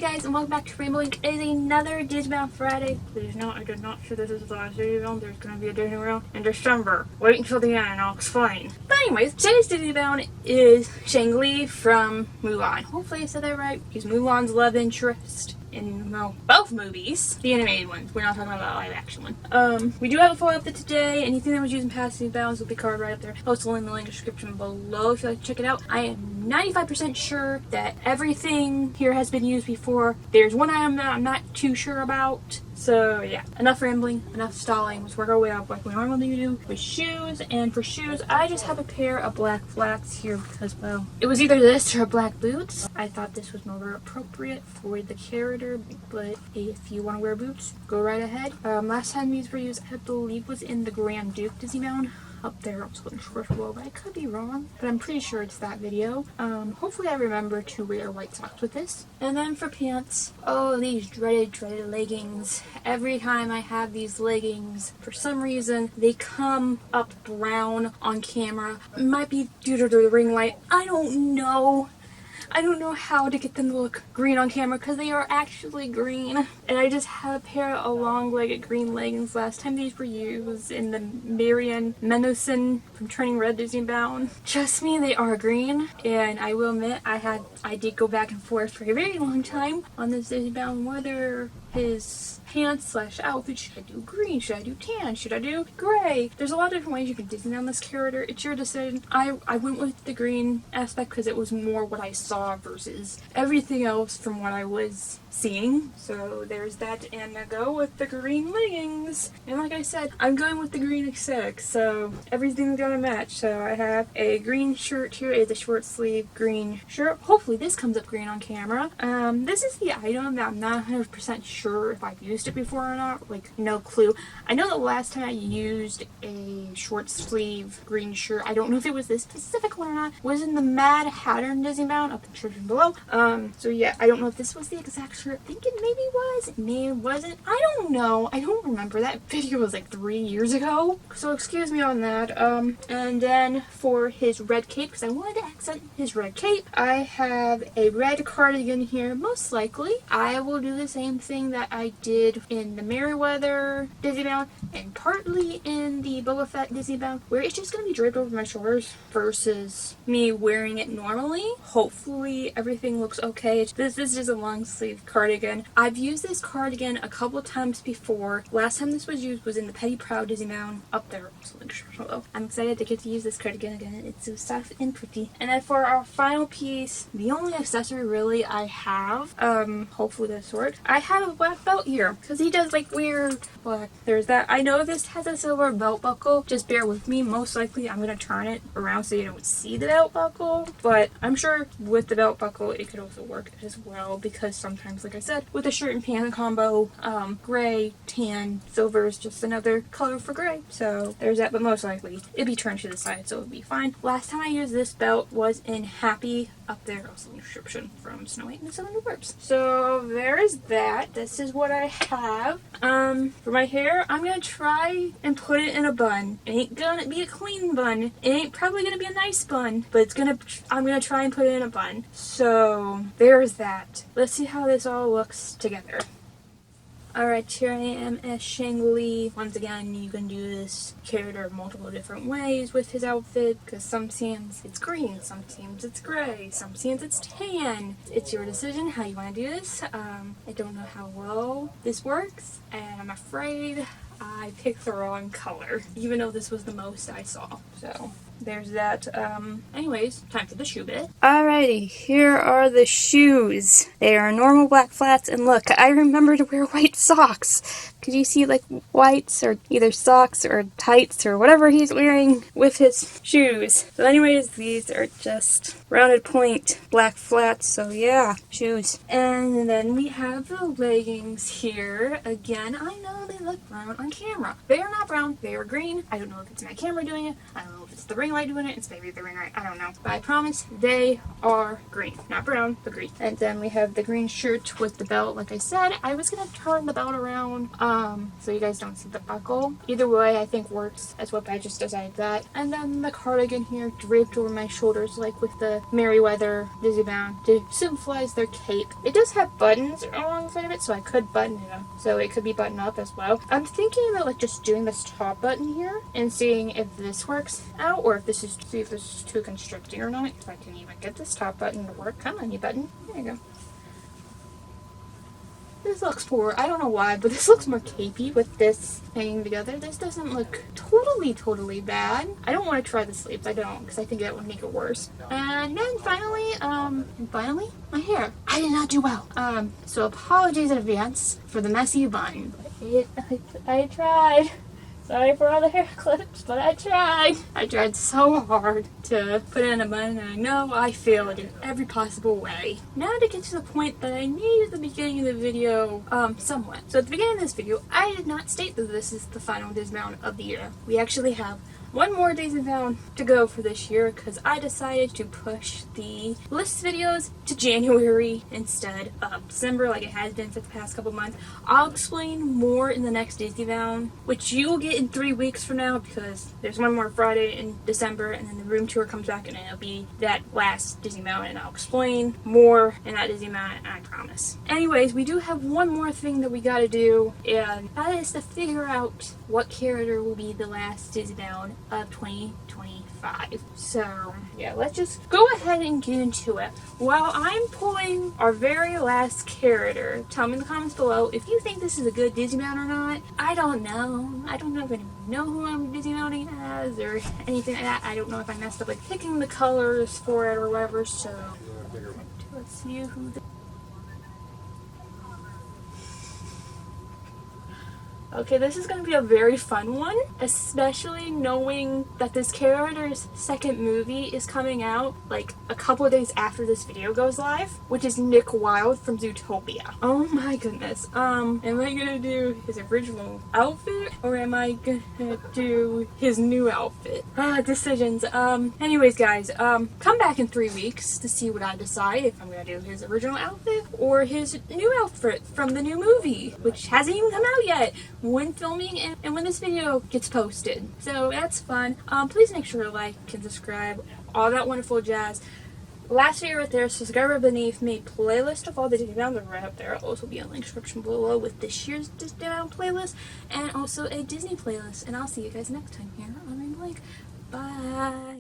guys, and welcome back to Rainbow Ink. It is another Digimon Friday. Please note, I did not say this is the last Digimon. There's going to be a Digimon in December. Wait until the end and I'll explain. But anyways, today's Digimon is Shang Li from Mulan. Hopefully I said that right. He's Mulan's love interest in, well, both movies. The animated ones. We're not talking about the live action one. We do have a full update today. Anything that was used in past Digimons will be covered right up there. I'll also link the link description below if you'd like to check it out. I am 95% sure that everything here has been used before. There's one item that I'm not too sure about. So yeah, enough rambling, enough stalling. Let's work our way up like we normally do with shoes. And for shoes, I just have a pair of black flats here because, well, it was either this or black boots. I thought this was more appropriate for the character, but if you want to wear boots, go right ahead. Last time these were used, I believe, was in the Grand Duke Digimon. Up there, I was looking for below, but I could be wrong. But I'm pretty sure it's that video. Hopefully I remember to wear white socks with this. And then for pants, oh, these dreaded leggings. Every time I have these leggings, for some reason, they come up brown on camera. It might be due to the ring light. I don't know. I don't know how to get them to look green on camera because they are actually green. And I just had a pair of long-legged green leggings last time these were used in the Marian Mendelssohn from Turning Red Digimon. Trust me, they are green. And I will admit, I did go back and forth for a very long time on this Digimon whether his pants / outfit, should I do green, should I do tan, should I do gray? There's a lot of different ways you can Disney on this character. It's your decision. I went with the green aspect because it was more what I saw versus everything else from what I was seeing. So there's that, and I go with the green leggings. And like I said, I'm going with the green aesthetic, so everything's gonna match. So I have a green shirt here. It's a short sleeve green shirt. Hopefully this comes up green on camera. This is the item that I'm not 100% sure if I've used it before or not. Like, no clue. I know the last time I used a short sleeve green shirt, I don't know if it was this specific one or not, was in the Mad Hatter Digimon, up in the description below. So yeah, I don't know if this was the exact shirt. I think it maybe was, maybe it wasn't. I don't know. I don't remember. That video was like 3 years ago. So excuse me on that. And then for his red cape, because I wanted to accent his red cape, I have a red cardigan here. Most likely, I will do the same thing that I did in the Merryweather Digimon and partly in the Boba Fett Digimon, where it's just going to be draped over my shoulders versus me wearing it normally. Hopefully everything looks okay. This is just a long sleeve cardigan. I've used this cardigan a couple times before. Last time this was used was in the Petty Proud Digimon, up there. I'm excited to get to use this cardigan again. It's so soft and pretty. And then for our final piece, the only accessory really I have, hopefully this works, I have a black belt here because he does like weird black. There's that. I know this has a silver belt buckle. Just bear with me. Most likely I'm going to turn it around so you don't see the belt buckle, but I'm sure with the belt buckle it could also work as well because sometimes, like I said, with a shirt and pants combo, gray, tan, silver is just another color for gray. So there's that, but most likely it'd be turned to the side, so it'd be fine. Last time I used this belt was in Happy, up there, also in the description, from Snow White and the Seven Dwarfs. So there's that. This is what I have. For my hair, I'm gonna try and put it in a bun. It ain't gonna be a clean bun. It ain't probably gonna be a nice bun, but I'm gonna try and put it in a bun. So there's that. Let's see how this all looks together. Alright, here I am as Shang Li. Once again, you can do this character multiple different ways with his outfit, because some scenes it's green, some scenes it's gray, some scenes it's tan. It's your decision how you want to do this. I don't know how well this works, and I'm afraid I picked the wrong color, even though this was the most I saw. So there's that. Anyways, time for the shoe bit. Alrighty, here are the shoes. They are normal black flats, and look, I remember to wear white socks. Could you see like whites or either socks or tights or whatever he's wearing with his shoes? So anyways, these are just rounded point black flats, so yeah, shoes. And then we have the leggings here. Again, I know they look brown on camera. They are not brown, they are green. I don't know if it's my camera doing it. I don't know if it's the ring light doing it. It's maybe the ring light, I don't know. But I promise they are green. Not brown, but green. And then we have the green shirt with the belt. Like I said, I was gonna turn the belt around so you guys don't see the buckle. Either way, I think works as what I just decided that. And then the cardigan here draped over my shoulders like with the Merryweather Disney Bound to symbolize their cape. It does have buttons alongside of it, so I could button it up. So it could be buttoned up as well. I'm thinking about like just doing this top button here and seeing if this works out or if this is, see if this is too constricting or not. If I can even get this top button to work. Come on, you button. There you go. This looks poor. I don't know why, but this looks more capey with this hanging together. This doesn't look totally bad. I don't want to try the sleeves. I don't, because I think that would make it worse. And then finally, my hair. I did not do well. So apologies in advance for the messy bun. I tried. Sorry for all the hair clips, but I tried. I tried so hard to put in a bun, and I know I failed in every possible way. Now to get to the point that I made at the beginning of the video, somewhat. So at the beginning of this video, I did not state that this is the final Disney Bound of the year. We actually have one more Disney Bound to go for this year because I decided to push the list videos to January instead of December like it has been for the past couple months. I'll explain more in the next Disney Bound, which you will get in 3 weeks from now because there's one more Friday in December and then the room tour comes back and it'll be that last Disney Bound and I'll explain more in that Disney Bound, I promise. Anyways, we do have one more thing that we gotta do, and that is to figure out what character will be the last Disney Bound of 2025. So yeah, let's just go ahead and get into it. While I'm pulling our very last character, tell me in the comments below if you think this is a good Disney Bound or not. I don't know. I don't know if anyone know who I'm Disney Bounding as or anything like that. I don't know if I messed up like picking the colors for it or whatever. So let's see who the Okay, this is going to be a very fun one, especially knowing that this character's second movie is coming out like a couple of days after this video goes live, which is Nick Wilde from Zootopia. Oh my goodness. Am I going to do his original outfit or am I going to do his new outfit? Decisions. Anyways, guys, come back in 3 weeks to see what I decide if I'm going to do his original outfit or his new outfit from the new movie, which hasn't even come out yet when filming and when this video gets posted. So that's fun. Please make sure to like and subscribe, all that wonderful jazz. Last video right there, subscriber beneath me, playlist of all the Disney Bounds are right up there. It'll also be in the description below with this year's Disney Bound playlist and also a Disney playlist. And I'll see you guys next time here on I'm Li. Bye.